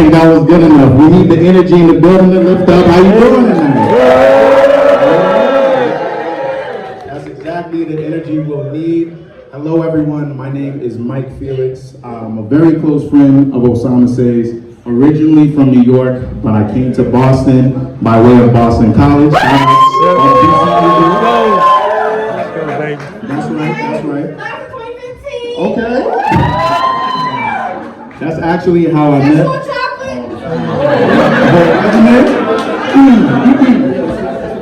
think that was good enough. We need the energy in the building to lift up. How you doing tonight? That's exactly the energy we'll need. Hello everyone, my name is Mike Felix. I'm a very close friend of Osamase's, originally from New York, but I came to Boston by way of Boston College. That's right. Okay. That's actually how I met.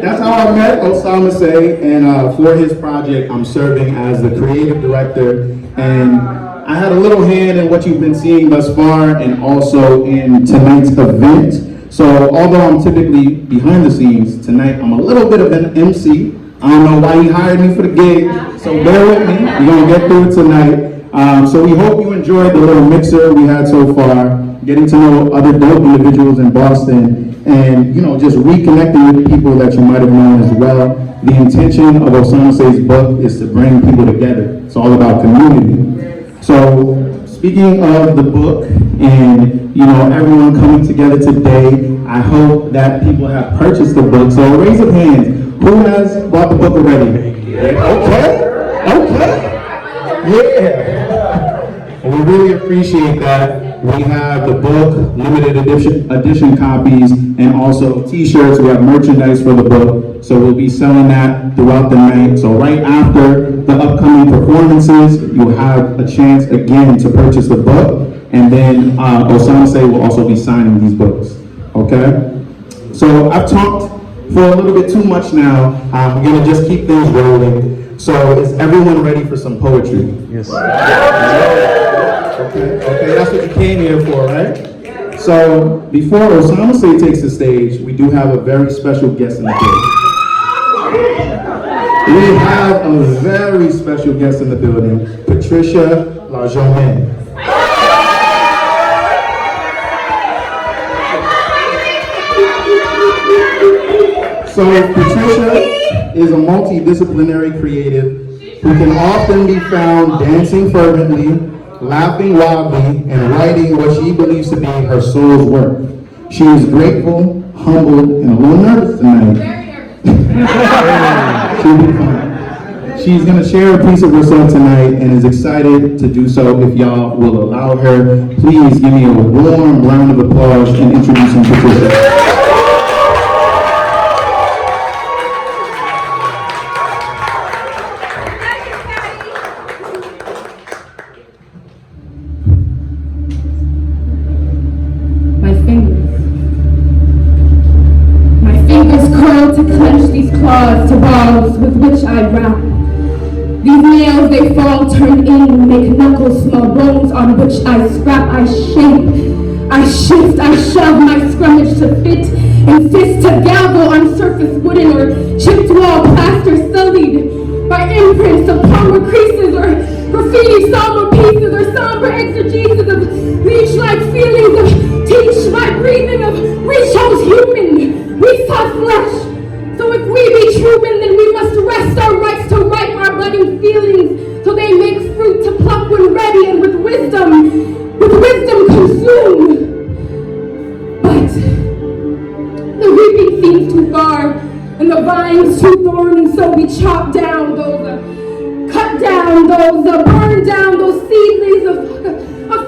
That's how I met Osamase, and for his project, I'm serving as the creative director, and I had a little hand in what you've been seeing thus far, and also in tonight's event. So, although I'm typically behind the scenes, tonight I'm a little bit of an MC. I don't know why he hired me for the gig, so bear with me. We're gonna get through it tonight. So we hope you enjoyed the little mixer we had so far, getting to know other dope individuals in Boston, and just reconnecting with people that you might have known as well. The intention of Osamase's book is to bring people together. It's all about community. So speaking of the book and everyone coming together today, I hope that people have purchased the book. So raise of hands, who has bought the book already? Okay. Yeah. We really appreciate that. We have the book, limited edition copies, and also t-shirts. We have merchandise for the book, so we'll be selling that throughout the night. So right after the upcoming performances, you'll have a chance again to purchase the book, and then Osamase will also be signing these books, okay? So I've talked for a little bit too much now. We're gonna just keep things rolling. So is everyone ready for some poetry? Yes. Okay, that's what you came here for, right? So before Osamase takes the stage, we do have a very special guest in the building. We have a very special guest in the building, Patricia LaJaumaine. So Patricia is a multidisciplinary creative who can often be found dancing fervently, laughing wildly, and writing what she believes to be her soul's work. She is grateful, humbled, and a little nervous tonight. She'll be fine. She's going to share a piece of herself tonight and is excited to do so if y'all will allow her. Please give me a warm round of applause in introducing Patricia. To balls with which I rap. These nails they fall turned in, make knuckles small bones on which I scrap. I shape, I shift, I shove my scrummage to fit, and fist to gavel on surface wooden or chipped wall plaster sullied by imprints of palmer creases or graffiti somber pieces or somber exegesis of leech-like feelings of teach my breathing of we chose human, we saw flesh. So if we be human, then we must rest our rights to write our budding feelings, so they make fruit to pluck when ready, and with wisdom consume. But the reaping seems too far, and the vines too thorny, so we chop down those, cut down those, burn down those seedlings of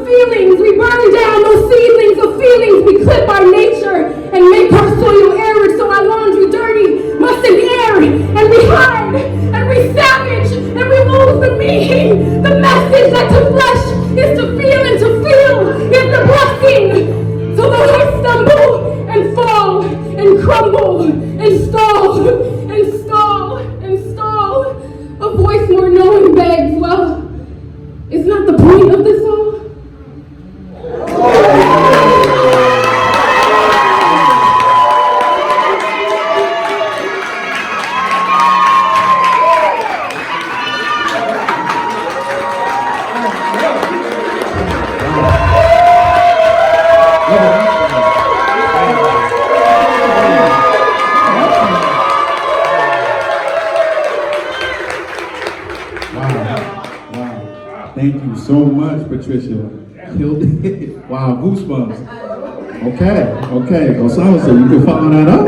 feelings. We burn down those seedlings of feelings we clip our nature and make our soil arid, so our laundry dirty mustn't air, and we hide, and we savage, and we lose the meaning, the message that to flesh is to feel, and to feel is the blessing. So though I stumble and fall and crumble and stall and stall and stall, a voice more knowing begs, well, is not the point of this all? Thank you so much, Patricia. Killed it. Wow, goosebumps. Okay. Osama, so you can follow that up.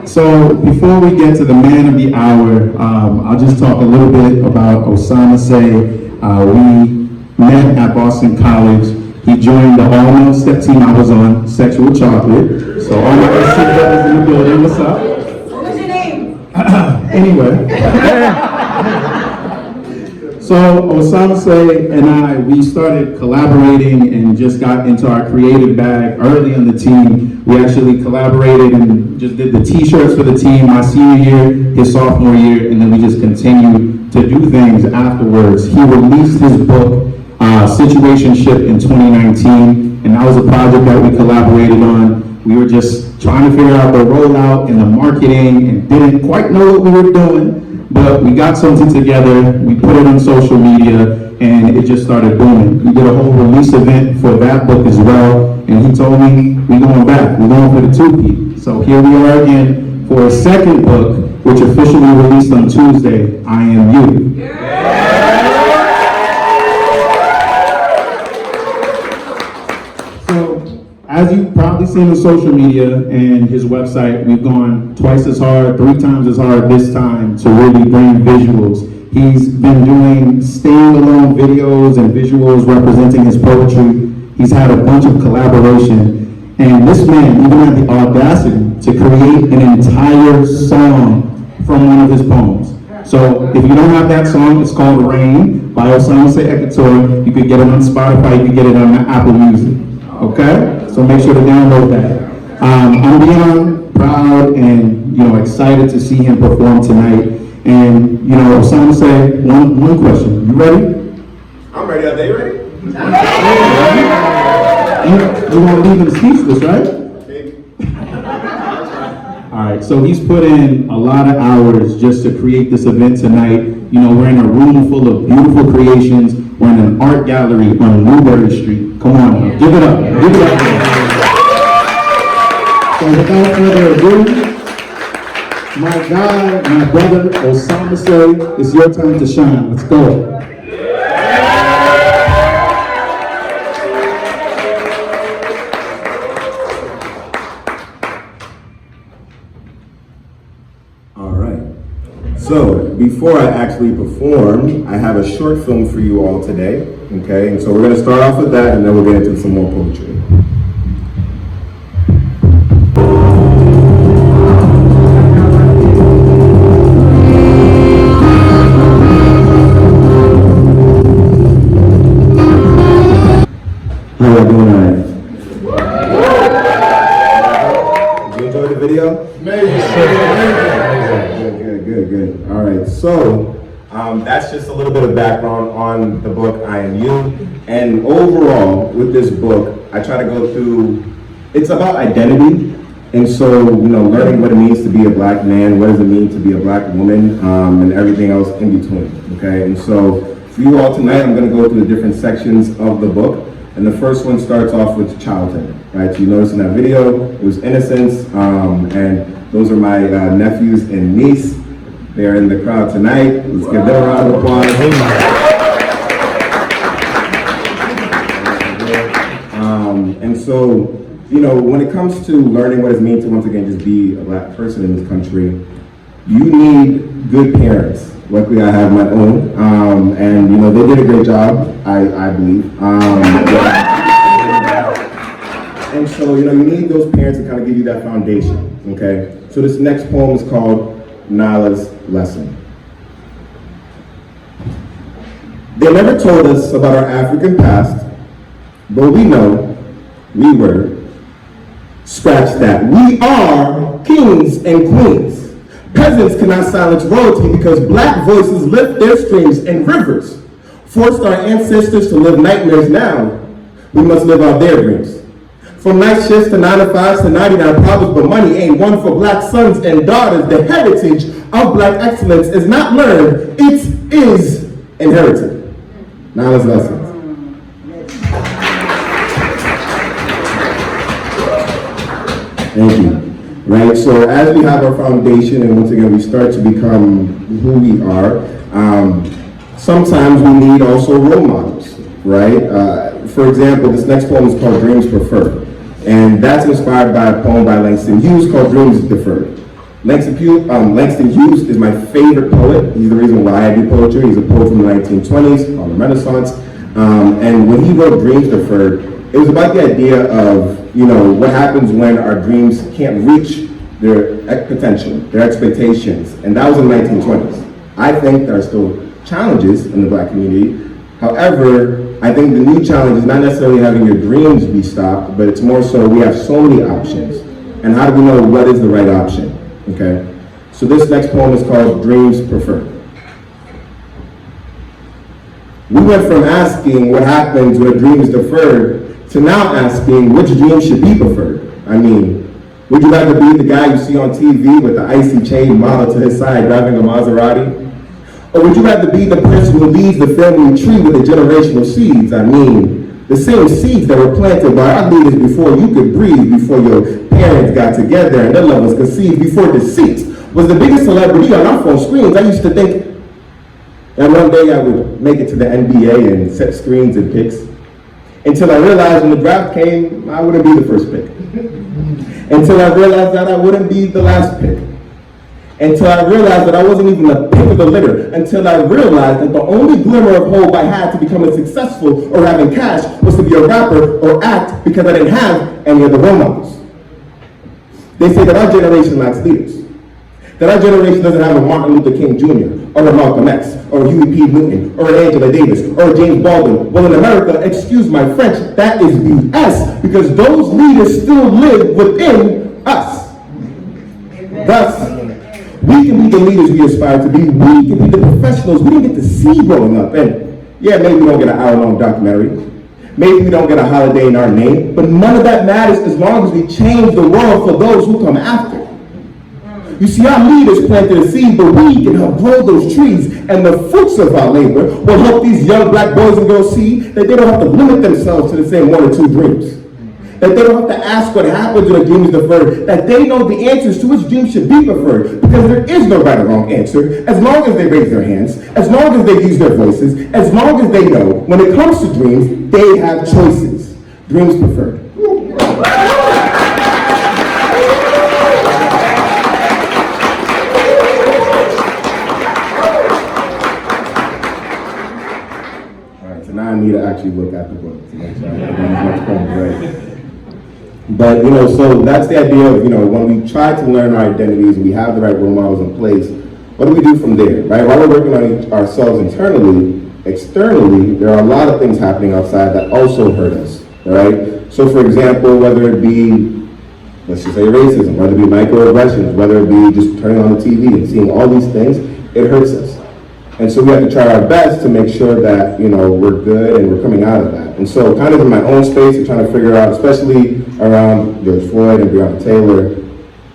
So before we get to the man of the hour, I'll just talk a little bit about Osamase. We met at Boston College. He joined the all-male step team I was on, Sexual Chocolate. So all my SC brothers in the building, what's up? What was your name? Anyway. So Osamase and I, we started collaborating and just got into our creative bag early on the team. We actually collaborated and just did the t-shirts for the team my senior year, his sophomore year, and then we just continued to do things afterwards. He released his book, Situationship, in 2019, and that was a project that we collaborated on. We were just trying to figure out the rollout and the marketing and didn't quite know what we were doing. But we got something together, we put it on social media, and it just started booming. We did a whole release event for that book as well, and he told me, we're going back, we're going for the 2P. So here we are again for a second book, which officially released on Tuesday, I Am You. So, as you've probably seen on social media and his website, we've gone twice as hard, 3 times as hard this time to really bring visuals. He's been doing stand-alone videos and visuals representing his poetry. He's had a bunch of collaboration. And this man even had the audacity to create an entire song from one of his poems. So if you don't have that song, it's called Rain by Osamase Ekhator. You could get it on Spotify, you could get it on Apple Music. Okay? So make sure to download that. I'm beyond proud and excited to see him perform tonight. And Osamase, one question. You ready? I'm ready. Are they ready? You won't leave him speechless, right? Maybe. All right. So he's put in a lot of hours just to create this event tonight. We're in a room full of beautiful creations. We're in an art gallery on Newberry Street. Come on, give it up. Give it up. So without further ado, my guy, my brother, Osamase, it's your time to shine. Let's go. All right. So before I actually perform, I have a short film for you all today. Okay, and so we're going to start off with that, and then we'll get into some more poetry. How are you doing tonight? Did you enjoy the video? Good. All right, so that's just a little bit of background on the book, I Am You. And overall, with this book, I try to go through, it's about identity. And so, learning what it means to be a black man, what does it mean to be a black woman, and everything else in between, okay? And so, for you all tonight, I'm gonna go through the different sections of the book. And the first one starts off with childhood, right? So you notice in that video, it was innocence, and those are my nephews and niece. They're in the crowd tonight. Let's give them a round of applause. And so, when it comes to learning what it means to once again just be a black person in this country, you need good parents. Luckily, I have my own, and they did a great job, I believe. And so, you need those parents to kind of give you that foundation, okay? So this next poem is called Nala's Lesson. They never told us about our African past, but we know we were. Scratch that. We are kings and queens. Peasants cannot silence royalty because black voices lift their streams and rivers. Forced our ancestors to live nightmares now. We must live out their dreams. From night shifts to 9 to 5s to 99 problems, but money ain't one for black sons and daughters. The heritage of black excellence is not learned, it is inherited. Nala's Lessons. Thank you. Right, so as we have our foundation and once again we start to become who we are, sometimes we need also role models. right? For example, this next poem is called Dreams Preferred. And that's inspired by a poem by Langston Hughes called Dreams Deferred. Langston Hughes is my favorite poet. He's the reason why I do poetry. He's a poet from the 1920s, called the Renaissance. And when he wrote Dreams Deferred, it was about the idea of, what happens when our dreams can't reach their potential, their expectations. And that was in the 1920s. I think there are still challenges in the Black community. However, I think the new challenge is not necessarily having your dreams be stopped, but it's more so we have so many options. And how do we know what is the right option? Okay? So this next poem is called Dreams Preferred. We went from asking what happens when a dream is deferred to now asking which dream should be preferred. I mean, would you rather be the guy you see on TV with the icy chain model to his side driving a Maserati? Or would you rather be the person who leads the family tree with the generational seeds? I mean, the same seeds that were planted by our leaders before you could breathe, before your parents got together and their love was conceived, before deceit was the biggest celebrity on our phone screens. I used to think that one day I would make it to the NBA and set screens and picks. Until I realized when the draft came, I wouldn't be the first pick. Until I realized that I wouldn't be the last pick. Until I realized that I wasn't even a pick of the litter. Until I realized that the only glimmer of hope I had to becoming successful or having cash was to be a rapper or act because I didn't have any of the role models. They say that our generation lacks leaders. That our generation doesn't have a Martin Luther King Jr. or a Malcolm X or a Huey P. Newton or an Angela Davis or a James Baldwin. Well, in America, excuse my French, that is BS because those leaders still live within us. Thus, we can be the leaders we aspire to be. We can be the professionals we didn't get to see growing up. And yeah, maybe we don't get an hour-long documentary. Maybe we don't get a holiday in our name. But none of that matters as long as we change the world for those who come after. You see, our leaders planted a seed, but we can help grow those trees. And the fruits of our labor will help these young Black boys and girls see that they don't have to limit themselves to the same one or two dreams. That they don't have to ask what happens when a dream is deferred. That they know the answers to which dream should be preferred. Because there is no right or wrong answer. As long as they raise their hands, as long as they use their voices, as long as they know when it comes to dreams, they have choices. Dreams preferred. So now I need to actually look at the book to make sure I have as much right. But, so that's the idea of, when we try to learn our identities and we have the right role models in place, what do we do from there, right? While we're working on ourselves internally, externally, there are a lot of things happening outside that also hurt us, right? So, for example, whether it be, let's just say racism, whether it be microaggressions, whether it be just turning on the TV and seeing all these things, it hurts us. And so we have to try our best to make sure that, we're good and we're coming out of that. And so kind of in my own space, I'm trying to figure out, especially around George Floyd and Breonna Taylor,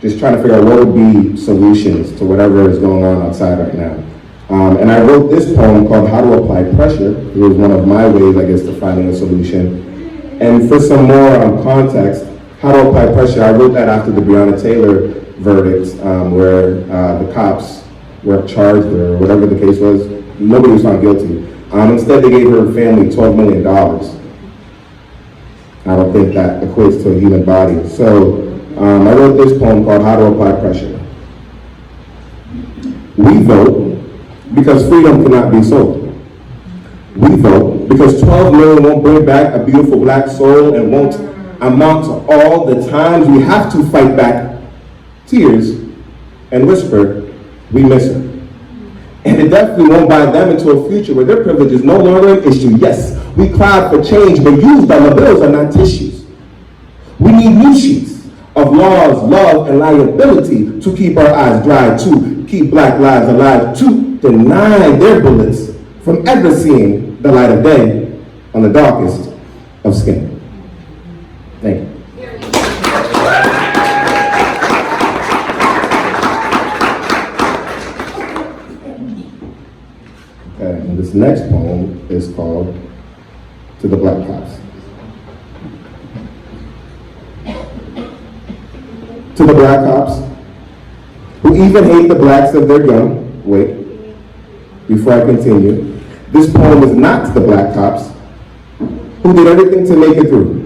just trying to figure out what would be solutions to whatever is going on outside right now. And I wrote this poem called How to Apply Pressure. It was one of my ways, I guess, to finding a solution. And for some more context, How to Apply Pressure, I wrote that after the Breonna Taylor verdict, where the cops were charged or whatever the case was. Nobody was found guilty. Instead, they gave her family $12 million. I don't think that equates to a human body. So I wrote this poem called How to Apply Pressure. We vote because freedom cannot be sold. We vote because 12 million won't bring back a beautiful Black soul and won't amount to all the times we have to fight back tears and whisper, we miss her. And it definitely won't buy them into a future where their privilege is no longer an issue. Yes, we cry for change, but used dollar bills are not tissues. We need new sheets of laws, love, and liability to keep our eyes dry, to keep Black lives alive, to deny their bullets from ever seeing the light of day on the darkest of skin. Thank you. And this next poem is called To the Black Cops. To the Black Cops, who even hate the Blacks of their gun. Wait, before I continue, this poem is not to the Black Cops who did everything to make it through,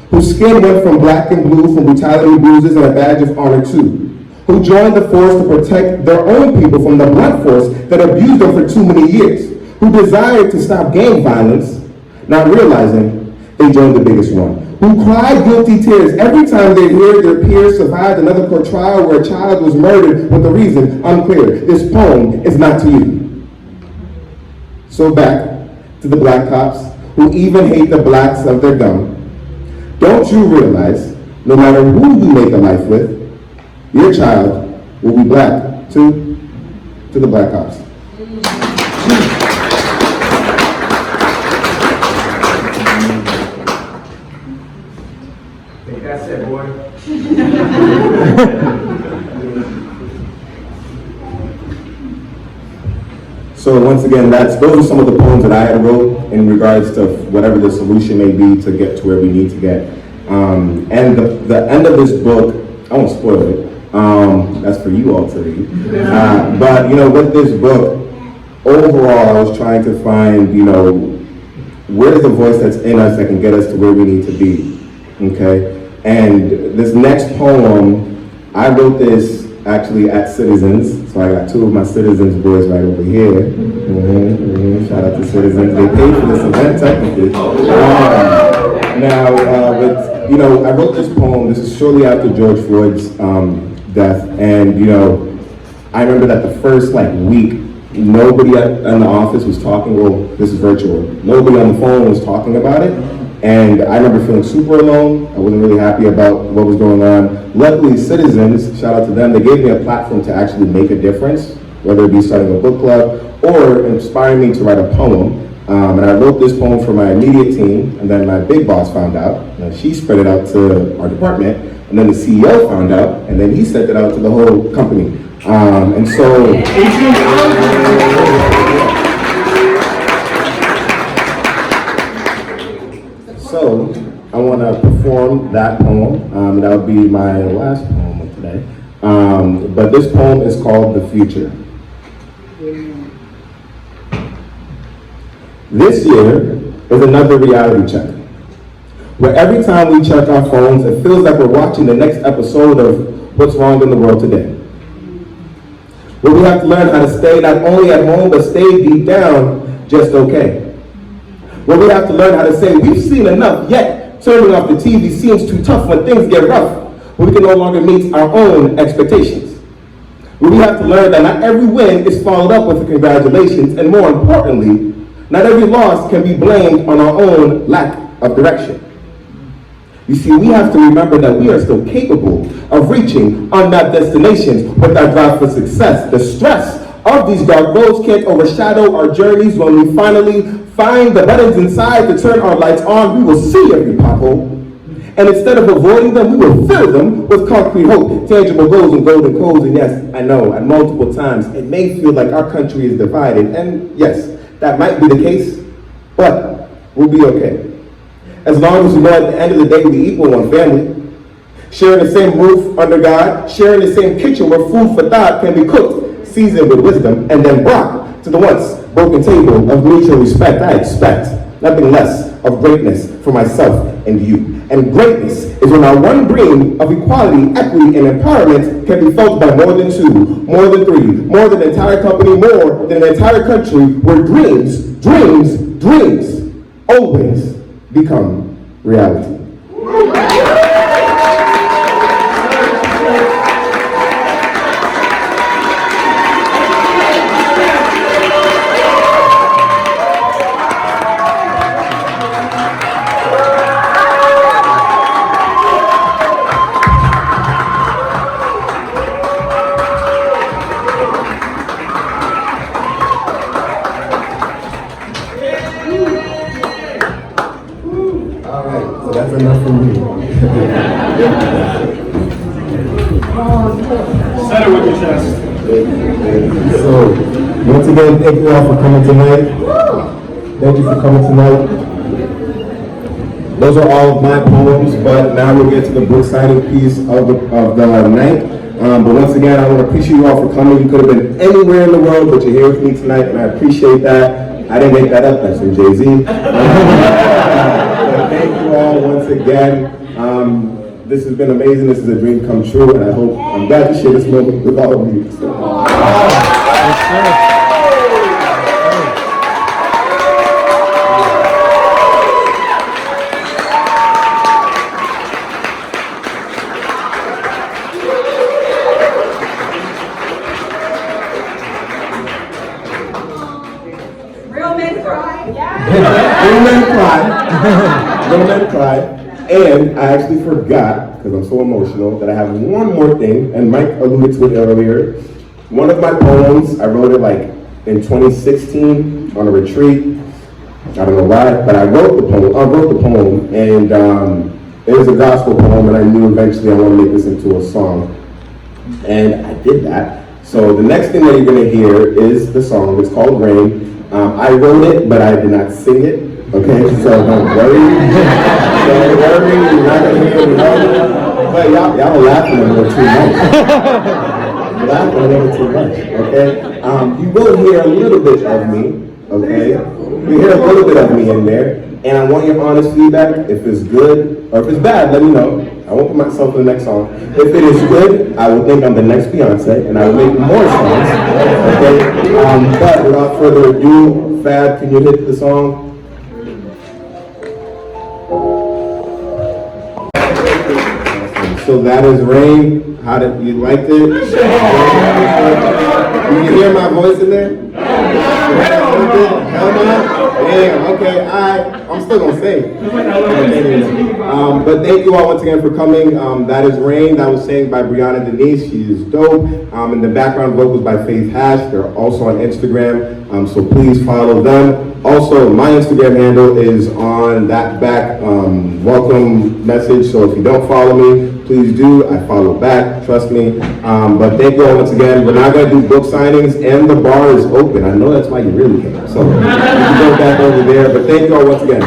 whose skin went from black and blue from brutality, bruises, and a badge of honor too, who joined the force to protect their own people from the blunt force that abused them for too many years, who desired to stop gang violence, not realizing they joined the biggest one, who cried guilty tears every time they heard their peers survived another court trial where a child was murdered with a reason unclear. This poem is not to you. So back to the black cops who even hate the blacks of their gum. Don't you realize, no matter who you make a life with, your child will be black too? To the black cops. Think that's it, boy. So once again, those are some of the poems that I had wrote in regards to whatever the solution may be to get to where we need to get. And the end of this book, I won't spoil it. That's for you all to read. But with this book, overall, I was trying to find, where's the voice that's in us that can get us to where we need to be. Okay? And this next poem, I wrote this actually at Citizens. So I got two of my Citizens boys right over here. Shout out to Citizens. They paid for this event technically. I wrote this poem. This is shortly after George Floyd's death. And, I remember that the first week, nobody in the office was talking. Well, this is virtual. Nobody on the phone was talking about it. And I remember feeling super alone. I wasn't really happy about what was going on. Luckily, Citizens, shout out to them, they gave me a platform to actually make a difference, whether it be starting a book club or inspiring me to write a poem. And I wrote this poem for my immediate team, and then my big boss found out, and she spread it out to our department, and then the CEO found out, and then he sent it out to the whole company. So I want to perform that poem. That would be my last poem of today. But this poem is called The Future. This year is another reality check, where every time we check our phones, it feels like we're watching the next episode of What's Wrong in the World Today. Where we have to learn how to stay not only at home, but stay deep down just okay. Where we have to learn how to say, we've seen enough, yet turning off the TV seems too tough when things get rough, where we can no longer meet our own expectations. Where we have to learn that not every win is followed up with a congratulations, and more importantly, not every loss can be blamed on our own lack of direction. You see, we have to remember that we are still capable of reaching unmapped destinations with our drive for success. The stress of these dark roads can't overshadow our journeys. When we finally find the buttons inside to turn our lights on, we will see every pothole. And instead of avoiding them, we will fill them with concrete hope, tangible goals and golden codes. And yes, I know, at multiple times, it may feel like our country is divided. And yes, that might be the case, but we'll be okay. As long as we know at the end of the day we equal one family, sharing the same roof under God, sharing the same kitchen where food for thought can be cooked, seasoned with wisdom, and then brought to the once broken table of mutual respect. I expect nothing less of greatness for myself and you. And greatness is when our one dream of equality, equity, and empowerment can be felt by more than two, more than three, more than an entire company, more than an entire country, where dreams always become reality. That's enough for me. Said it with your chest. So, once again, thank you all for coming tonight. Thank you for coming tonight. Those are all of my poems, but now we'll get to the book signing piece of the night. But once again, I want to appreciate you all for coming. You could have been anywhere in the world, but you're here with me tonight, and I appreciate that. I didn't make that up, that's from Jay-Z. again. This has been amazing. This is a dream come true, and I'm glad to share this moment with all of you. So. Real men cry. Little men cry. Little men cry. And I actually forgot, because I'm so emotional, that I have one more thing, and Mike alluded to it earlier. One of my poems, I wrote it like in 2016 on a retreat. I don't know why, but I wrote the poem, and it was a gospel poem, and I knew eventually I want to make this into a song. And I did that. So the next thing that you're going to hear is the song. It's called Rain. I wrote it, but I did not sing it. Okay, so don't worry. Don't worry, you're not going to hear it. But y'all are laughing a little too much. You're laughing a little too much, okay? You will hear a little bit of me, okay? You hear a little bit of me in there. And I want your honest feedback. If it's good or if it's bad, let me know. I won't put myself in the next song. If it is good, I will think I'm the next Beyonce, and I will make more songs. Okay. But without further ado, Fab, can you hit the song? So that is Rain. How did you like it? You can hear my voice in there? Hell no? Damn, okay, I'm still gonna sing. But thank you all once again for coming. That is Rain. That was sang by Brianna Denise. She is dope. And the background vocals by Faith Hash. They're also on Instagram. So please follow them. Also, my Instagram handle is on that back welcome message. So if you don't follow me, please do. I follow back, trust me. But thank you all once again. We're not going to do book signings, and the bar is open. I know that's why you really came. So you can go back over there. But thank you all once again.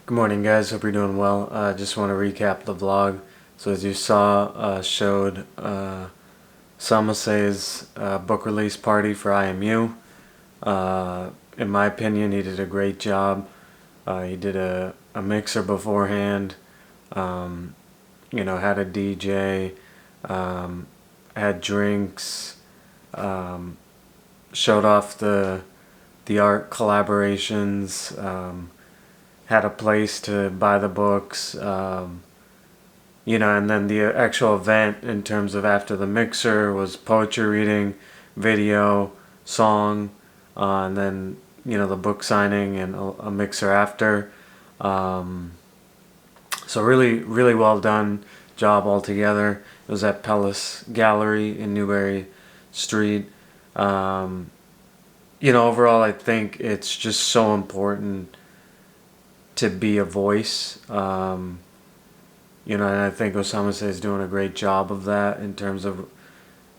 Good morning, guys. Hope you're doing well. Just want to recap the vlog. So as you saw, showed Osamase's book release party for IMU. In my opinion, he did a great job. He did a mixer beforehand. You know, had a DJ, had drinks, showed off the art collaborations. Had a place to buy the books, you know, and then the actual event in terms of after the mixer was poetry reading, video, song, and then, you know, the book signing and a mixer after. So really, really well done job altogether. It was at Pellas Gallery in Newbury Street. You know, overall, I think it's just so important to be a voice, you know, and I think Osamase is doing a great job of that in terms of,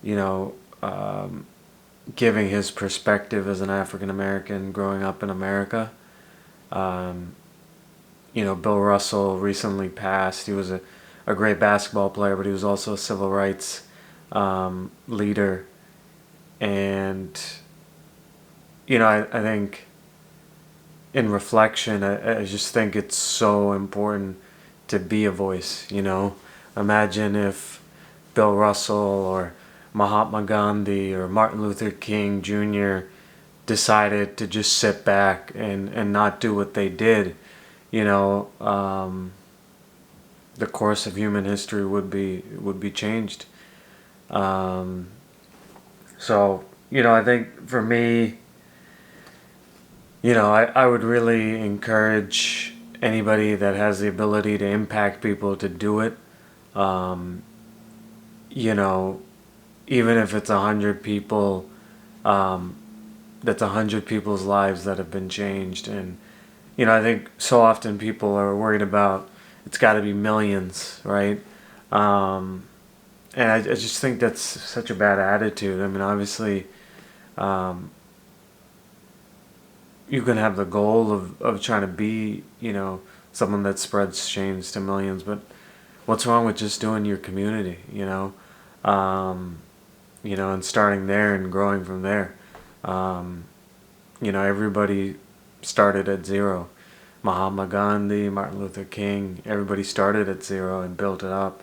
you know, giving his perspective as an African American growing up in America. You know, Bill Russell recently passed. He was a great basketball player, but he was also a civil rights leader. And, you know, I think in reflection, I just think it's so important to be a voice, you know. Imagine if Bill Russell or Mahatma Gandhi or Martin Luther King Jr. decided to just sit back and not do what they did, you know. The course of human history would be changed. So, you know, I think for me, you know, I would really encourage anybody that has the ability to impact people to do it. You know, even if it's 100 people, that's 100 people's lives that have been changed. And, you know, I think so often people are worried about it's got to be millions, right? And I just think that's such a bad attitude. I mean, obviously, you can have the goal of trying to be, you know, someone that spreads change to millions, but what's wrong with just doing your community, and starting there and growing from there. Everybody started at zero. Mahatma Gandhi, Martin Luther King, everybody started at zero and built it up.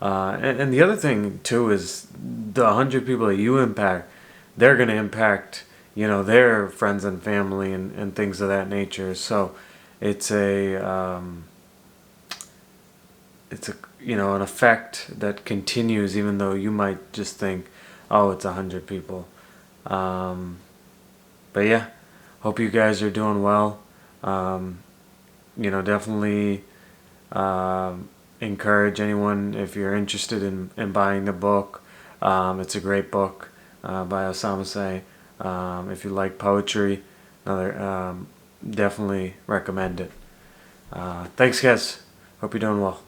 And the other thing too is the 100 people that you impact, they're going to impact, their friends and family and things of that nature. So it's an effect that continues, even though you might just think, oh, it's 100 people. But yeah, hope you guys are doing well. Definitely encourage anyone, if you're interested in buying the book. It's a great book by Osamase. If you like poetry, definitely recommend it. Thanks, guys. Hope you're doing well.